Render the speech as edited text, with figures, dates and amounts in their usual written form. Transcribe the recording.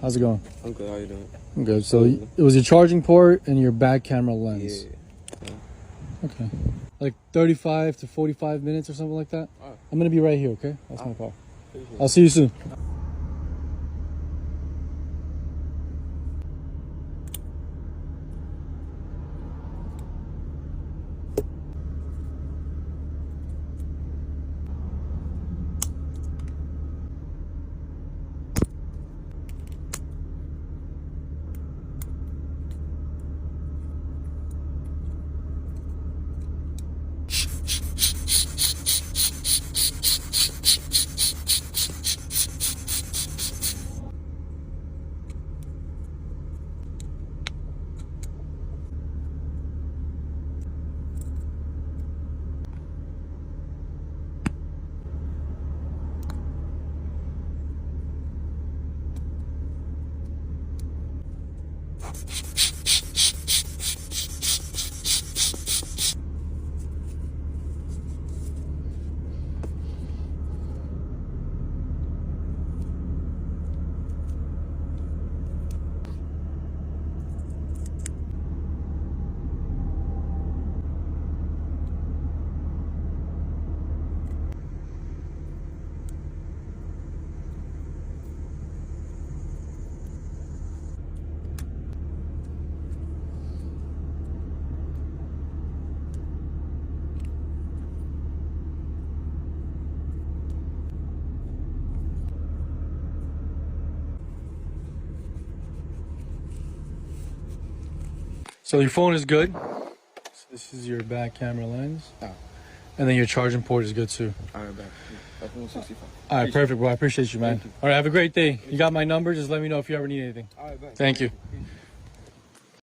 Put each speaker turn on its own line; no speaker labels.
How's it going?
I'm good. How you doing?
I'm good. So it was your charging port and your back camera lens.
Yeah.
Okay. Like 35 to 45 minutes or something like that?
Alright.
I'm going to be right here, okay? That's my call.
Appreciate
I'll see you soon. So your phone is good. So this is your back camera lens.
Oh.
And then your charging port is good too.
Alright, back. That's 165.
All right, perfect, bro. I appreciate you, man.
Thank you.
All right, have a great day. You got my number. Just let me know if you ever need anything.
Alright, back.
Thank you.
Peace.